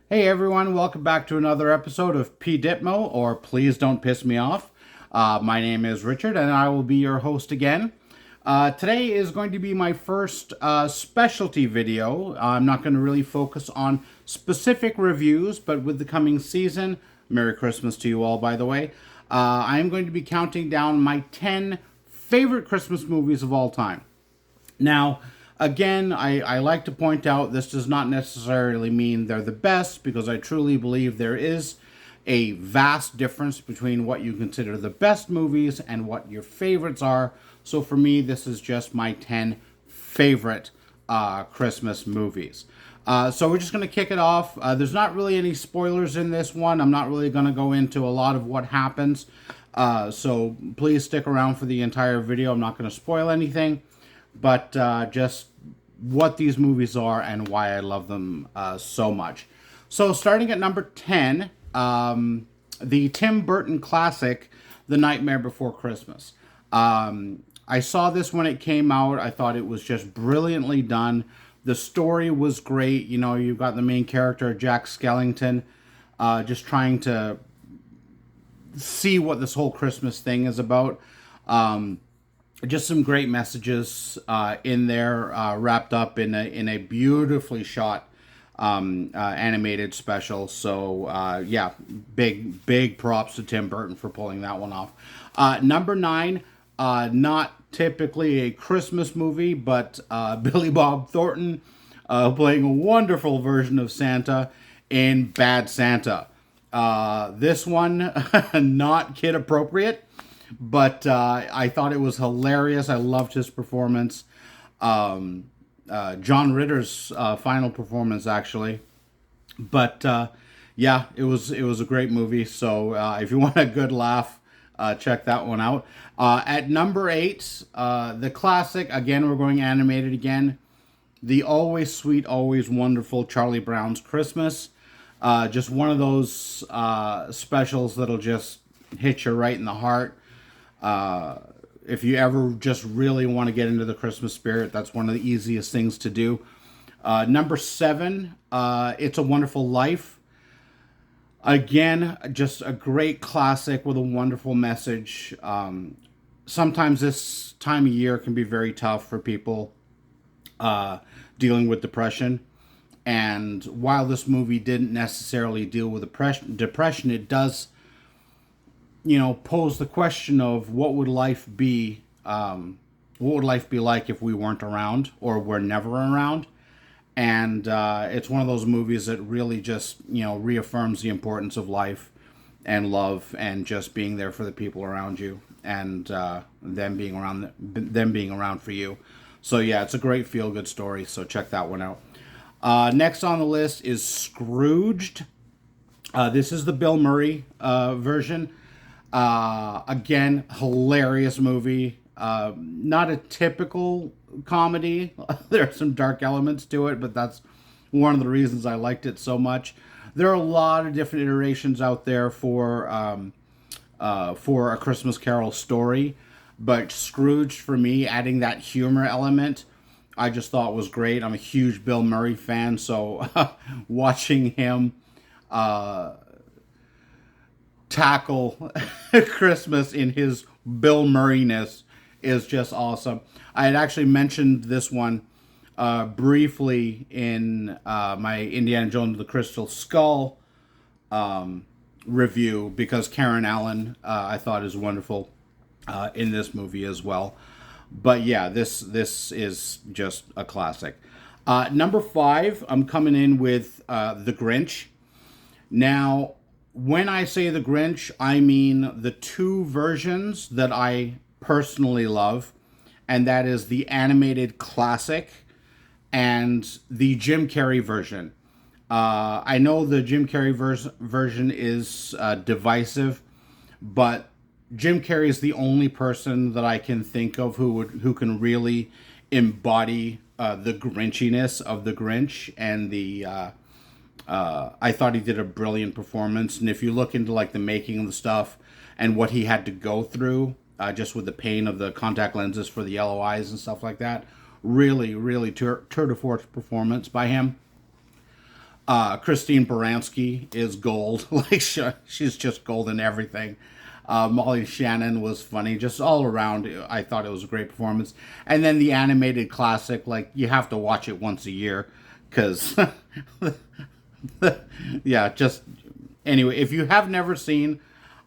Hey everyone, welcome back to another episode of PDPMO, or Please Don't Piss Me Off. My name is Richard and I will be your host again. Today is going to be my first specialty video. I'm not going to really focus on specific reviews, but with the coming season, Merry Christmas to you all, by the way, I am going to be counting down my 10 favorite Christmas movies of all time. Now, again, I like to point out this does not necessarily mean they're the best, because I truly believe there is a vast difference between what you consider the best movies and what your favorites are. So for me, this is just my 10 favorite Christmas movies. So we're just going to kick it off. There's not really any spoilers in this one. I'm not really going to go into a lot of what happens. So please stick around for the entire video. I'm not going to spoil anything, but just what these movies are and why I love them so much. So starting at number 10, the Tim Burton classic, The Nightmare Before Christmas. I saw this when it came out. I thought it was just brilliantly done. The story was great. You know, you've got the main character, Jack Skellington, just trying to see what this whole Christmas thing is about. Just some great messages in there, wrapped up in a beautifully shot animated special. So yeah, big props to Tim Burton for pulling that one off. Number 9, not typically a Christmas movie, but Billy Bob Thornton playing a wonderful version of Santa in Bad Santa. This one not kid appropriate, but I thought it was hilarious. I loved his performance. John Ritter's final performance, actually. But yeah, it was a great movie. So if you want a good laugh, check that one out. At number 8, the classic. Again, we're going animated again. The always sweet, always wonderful Charlie Brown's Christmas. Just one of those specials that'll just hit you right in the heart. If you ever just really want to get into the Christmas spirit, that's one of the easiest things to do. Number 7, It's a Wonderful Life. Again, just a great classic with a wonderful message. Sometimes this time of year can be very tough for people dealing with depression. And while this movie didn't necessarily deal with depression, it does, pose the question of what would life be like if we weren't around or were never around. And it's one of those movies that really just, reaffirms the importance of life and love and just being there for the people around you, and them being around for you. So yeah, it's a great feel-good story, so check that one out. Next on the list is Scrooged. This is the Bill Murray version. Again, hilarious movie. Not a typical comedy. There are some dark elements to it, but that's one of the reasons I liked it so much. There are a lot of different iterations out there for A Christmas Carol story, but Scrooge, for me, adding that humor element, I just thought was great. I'm a huge Bill Murray fan, so watching him tackle Christmas in his Bill Murray-ness is just awesome. I had actually mentioned this one briefly in my Indiana Jones and the Crystal Skull review, because Karen Allen I thought is wonderful in this movie as well. But yeah, this is just a classic. Number 5, I'm coming in with The Grinch. Now, when I say The Grinch, I mean the 2 versions that I personally love, and that is the animated classic and the Jim Carrey version. I know the Jim Carrey version is divisive, but Jim Carrey is the only person that I can think of who can really embody the Grinchiness of the Grinch, and I thought he did a brilliant performance. And if you look into like the making of the stuff and what he had to go through, just with the pain of the contact lenses for the yellow eyes and stuff like that, really tour de force performance by him. Christine Baranski is gold. Like she's just gold in everything. Molly Shannon was funny, just all around. I thought it was a great performance. And then the animated classic, like you have to watch it once a year, because yeah, just anyway. If you have never seen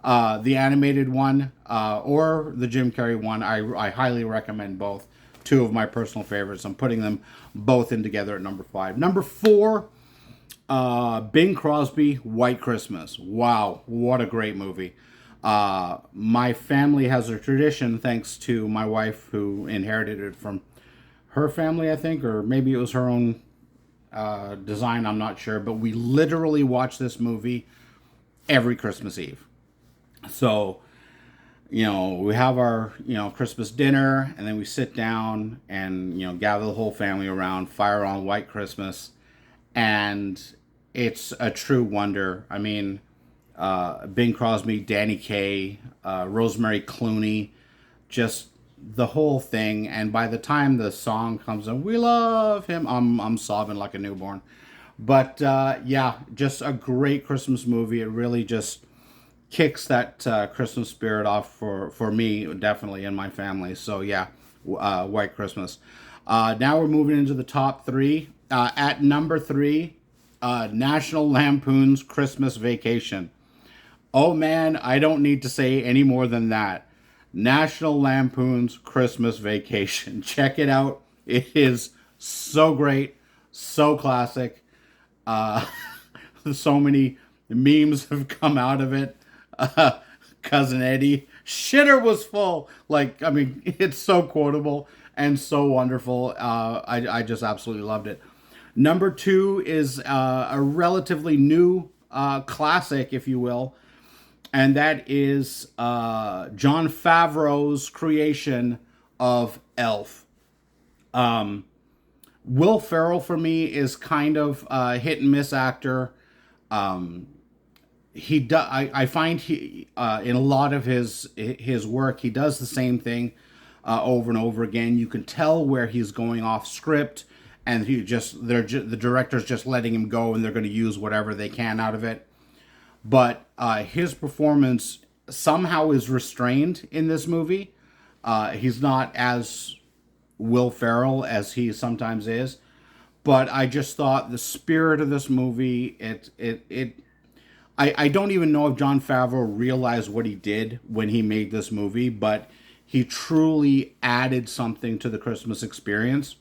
the animated one or the Jim Carrey one, I highly recommend both. Two of my personal favorites. I'm putting them both in together at number 5. Number 4. Bing Crosby, White Christmas. Wow, what a great movie. My family has a tradition, thanks to my wife, who inherited it from her family, I think, or maybe it was her own design, I'm not sure. But we literally watch this movie every Christmas Eve. So, we have our, Christmas dinner, and then we sit down and, gather the whole family around, fire on White Christmas. And it's a true wonder. I mean, Bing Crosby, Danny Kaye, Rosemary Clooney, just the whole thing. And by the time the song comes in, we love him, I'm sobbing like a newborn. But yeah, just a great Christmas movie. It really just kicks that Christmas spirit off for me, definitely, and my family. So yeah, White Christmas. Now we're moving into the top 3. At number 3, National Lampoon's Christmas Vacation. Oh man, I don't need to say any more than that. National Lampoon's Christmas Vacation. Check it out. It is so great, so classic. So many memes have come out of it. Cousin Eddie, shitter was full. Like, I mean, it's so quotable and so wonderful. I just absolutely loved it. Number 2 is a relatively new classic, if you will, and that is Jon Favreau's creation of Elf. Will Ferrell, for me, is kind of a hit and miss actor. I find he in a lot of his work, he does the same thing over and over again. You can tell where he's going off script, and the director's just letting him go, and they're going to use whatever they can out of it. But his performance somehow is restrained in this movie. He's not as Will Ferrell as he sometimes is, but I just thought the spirit of this movie, I don't even know if Jon Favreau realized what he did when he made this movie, but he truly added something to the Christmas experience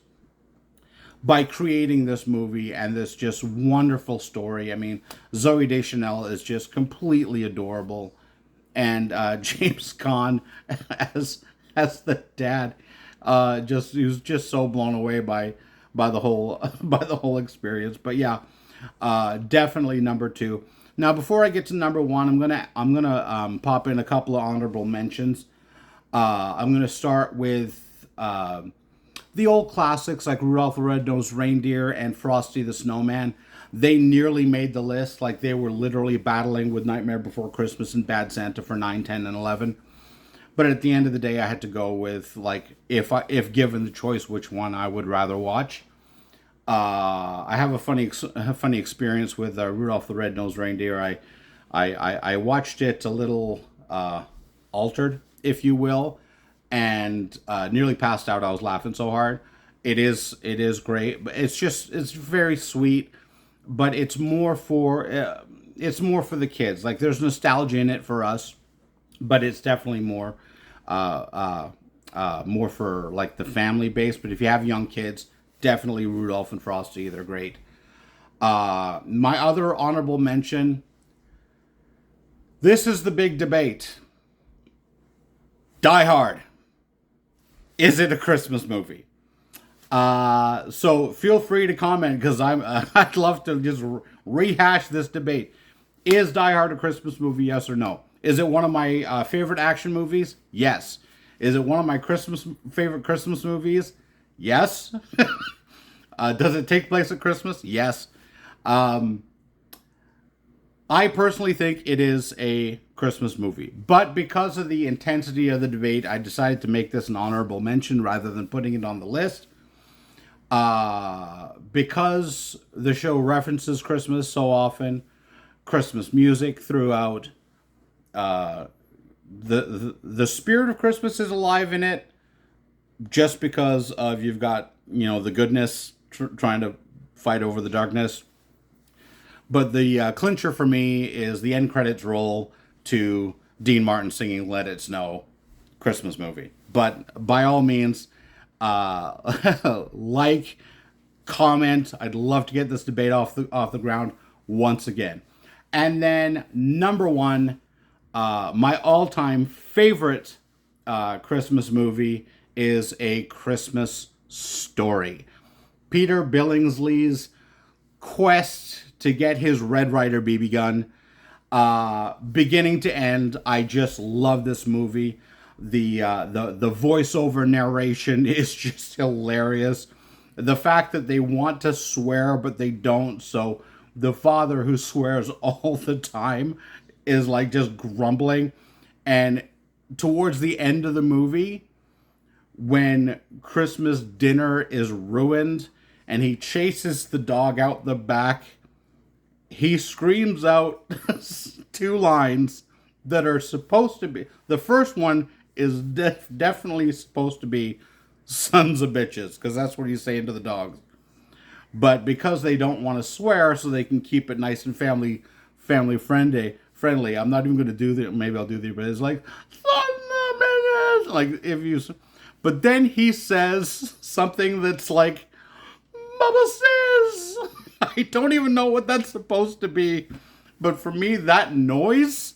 by creating this movie and this just wonderful story. I mean, Zooey Deschanel is just completely adorable, and James Caan as the dad, he was just so blown away by the whole experience. But yeah, definitely number 2. Now, before I get to number 1, I'm gonna pop in a couple of honorable mentions. I'm gonna start with the old classics like Rudolph the Red-Nosed Reindeer and Frosty the Snowman. They nearly made the list. Like, they were literally battling with Nightmare Before Christmas and Bad Santa for 9, 10, and 11. But at the end of the day, I had to go with, like, if given the choice, which one I would rather watch. I have a funny experience with Rudolph the Red-Nosed Reindeer. I watched it a little altered, if you will, and nearly passed out. I was laughing so hard. It is great, but it's very sweet, but it's more for the kids. Like, there's nostalgia in it for us, but it's definitely more for like the family base. But if you have young kids, definitely Rudolph and Frosty. They're great. My other honorable mention. This is the big debate. Die Hard. Is it a Christmas movie? So feel free to comment, because I'd love to just rehash this debate. Is Die Hard a Christmas movie? Yes or no? Is it one of my favorite action movies? Yes. Is it one of my favorite Christmas movies? Yes. Does it take place at Christmas? Yes. I personally think it is a Christmas movie, but because of the intensity of the debate, I decided to make this an honorable mention rather than putting it on the list. Because the show references Christmas so often, Christmas music throughout, the spirit of Christmas is alive in it, just because of you've got the goodness trying to fight over the darkness. But the clincher for me is the end credits roll to Dean Martin singing "Let It Snow," Christmas movie. But by all means, like, comment. I'd love to get this debate off the ground once again. And then number one, my all-time favorite Christmas movie is A Christmas Story. Peter Billingsley's quest to get his Red Ryder BB gun, beginning to end. I just love this movie. The voiceover narration is just hilarious. The fact that they want to swear but they don't, so the father who swears all the time is like just grumbling. And towards the end of the movie, when Christmas dinner is ruined and he chases the dog out the back, he screams out two lines that are supposed to be. The first one is definitely supposed to be "sons of bitches," because that's what he's saying to the dogs. But because they don't want to swear, so they can keep it nice and family friendly. I'm not even going to do that. Maybe I'll do the, but it's like "sons of bitches," like if you. But then he says something that's like "Bubba says." I don't even know what that's supposed to be, but for me, that noise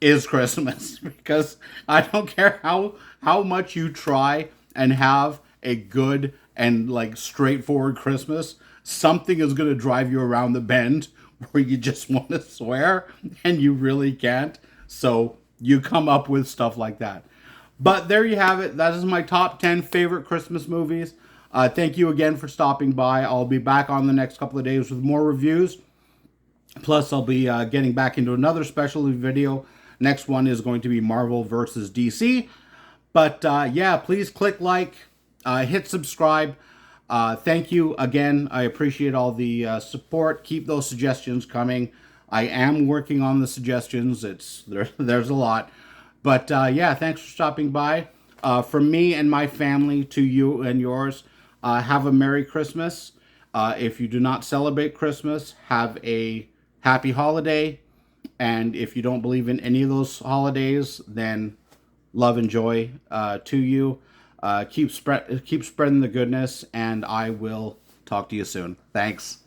is Christmas, because I don't care how much you try and have a good and like straightforward Christmas, something is going to drive you around the bend where you just want to swear and you really can't. So you come up with stuff like that. But there you have it. That is my top 10 favorite Christmas movies. Thank you again for stopping by. I'll be back on the next couple of days with more reviews. Plus, I'll be getting back into another special video. Next one is going to be Marvel versus DC. But yeah, please click like, hit subscribe. Thank you again. I appreciate all the support. Keep those suggestions coming. I am working on the suggestions. There's a lot. But yeah, thanks for stopping by. From me and my family to you and yours, have a Merry Christmas. If you do not celebrate Christmas, have a happy holiday. And if you don't believe in any of those holidays, then love and joy to you. Keep spreading the goodness, and I will talk to you soon. Thanks.